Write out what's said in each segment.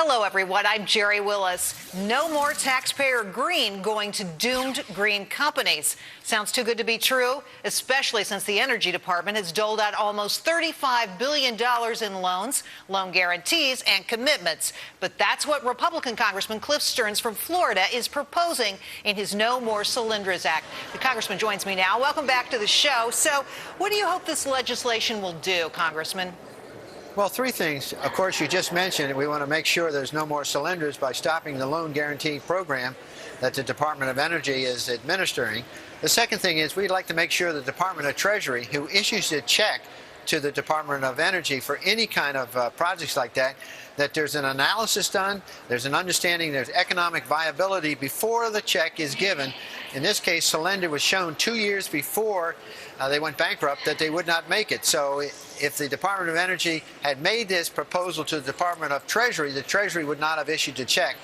Hello, everyone. I'm Jerry Willis. No more taxpayer green going to doomed green companies. Sounds too good to be true, especially since the Energy Department has doled out almost $35 billion in loans, loan guarantees, and commitments. But that's what Republican Congressman Cliff Stearns from Florida is proposing in his No More Solyndras Act. The congressman joins me now. Welcome back to the show. So what do you hope this legislation will do, Congressman? Well, three things. Of course, you just mentioned we want to make sure there's no more Solyndras by stopping the loan guarantee program that the Department of Energy is administering. The second thing is we'd like to make sure the Department of Treasury, who issues a check to the Department of Energy for any kind of projects like that, that there's an analysis done, there's an understanding, there's economic viability before the check is given. In this case, Solyndra was shown 2 years before they went bankrupt that they would not make it. So if the Department of Energy had made this proposal to the Department of Treasury, the Treasury would not have issued the check.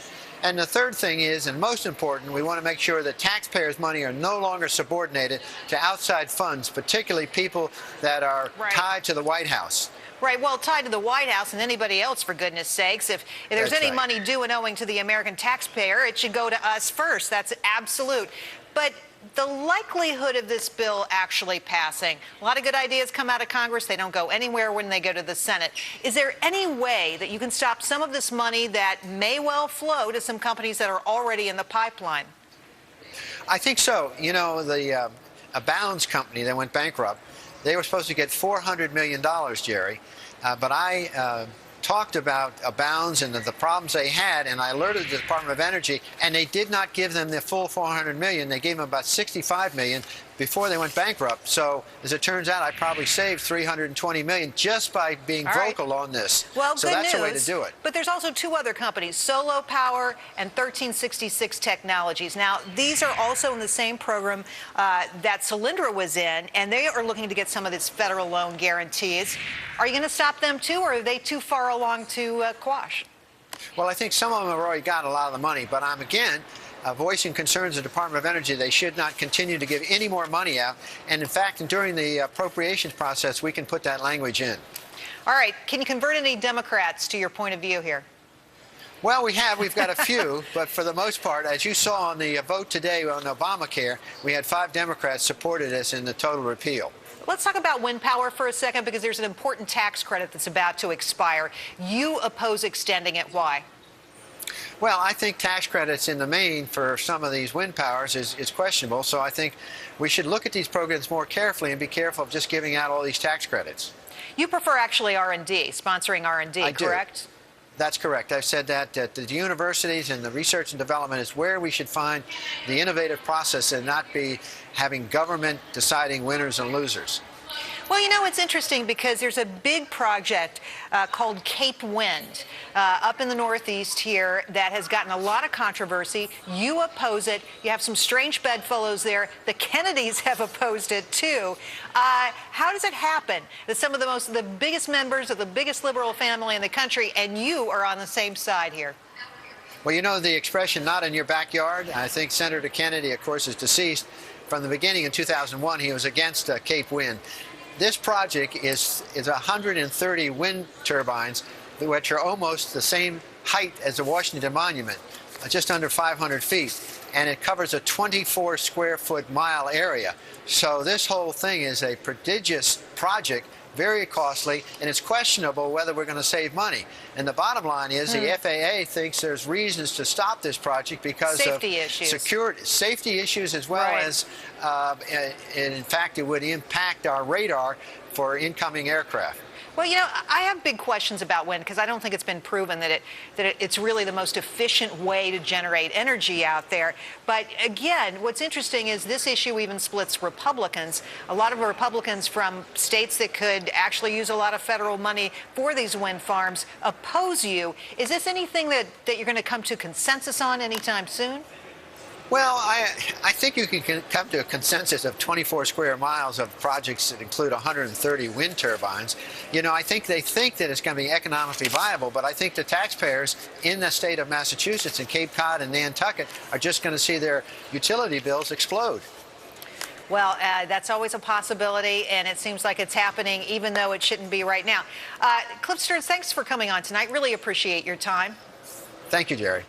And the third thing is, and most important, we want to make sure that taxpayers' money are no longer subordinated to outside funds, particularly people that are tied to the White House. Right. Well, tied to the White House and anybody else, for goodness sakes. If there's any money due and owing to the American taxpayer, it should go to us first. That's absolute. But the likelihood of this bill actually passing, a lot of good ideas come out of Congress. They don't go anywhere when they go to the Senate. Is there any way that you can stop some of this money that may well flow to some companies that are already in the pipeline? I think so. You know, the Abounds company that went bankrupt, they were supposed to get $400 million, Jerry. But I talked about Abounds and the problems they had, and I alerted the Department of Energy, and they did not give them the full $400 million. They gave them about $65 million before they went bankrupt. So as it turns out, I probably saved $320 million just by being vocal on this. Well, so that's the way to do it. But there's also two other companies, Solo Power and 1366 Technologies. Now, these are also in the same program that Solyndra was in, and they are looking to get some of this federal loan guarantees. Are you going to stop them too, or are they too far along to quash? Well, I think some of them have already got a lot of the money, but I'm again voicing concerns of the Department of Energy. They should not continue to give any more money out. And in fact, during the appropriations process, we can put that language in. All right. Can you convert any Democrats to your point of view here? Well, we've got a few, but for the most part, as you saw on the vote today on Obamacare, we had 5 Democrats supported us in the total repeal. Let's talk about wind power for a second, because there's an important tax credit that's about to expire. You oppose extending it. Why? Well, I think tax credits in the main for some of these wind powers is questionable. So I think we should look at these programs more carefully and be careful of just giving out all these tax credits. You prefer actually R&D, sponsoring R&D, correct? Do. That's correct. I've said that the universities and the research and development is where we should find the innovative process and not be having government deciding winners and losers. Well, you know, it's interesting because there's a big project called Cape Wind up in the Northeast here that has gotten a lot of controversy. You oppose it. You have some strange bedfellows there. The Kennedys have opposed it, too. How does it happen that some of the biggest members of the biggest liberal family in the country and you are on the same side here? Well, you know the expression, not in your backyard. I think Senator Kennedy, of course, is deceased. From the beginning in 2001, he was against Cape Wind. This project is 130 wind turbines, which are almost the same height as the Washington Monument, just under 500 feet, and it covers a 24 square foot mile area. So this whole thing is a prodigious project, very costly, and it's questionable whether we're going to save money. And the bottom line is the FAA thinks there's reasons to stop this project because of security, safety issues, as well as, and in fact, it would impact our radar for incoming aircraft. Well, you know, I have big questions about wind because I don't think it's been proven that it's really the most efficient way to generate energy out there. But again, what's interesting is this issue even splits Republicans. A lot of Republicans from states that could actually use a lot of federal money for these wind farms oppose you. Is this anything that you're going to come to consensus on anytime soon? Well, I think you can come to a consensus of 24 square miles of projects that include 130 wind turbines. You know, I think they think that it's going to be economically viable, but I think the taxpayers in the state of Massachusetts and Cape Cod and Nantucket are just going to see their utility bills explode. Well, that's always a possibility, and it seems like it's happening, even though it shouldn't be right now. Cliff Stearns, thanks for coming on tonight. Really appreciate your time. Thank you, Jerry.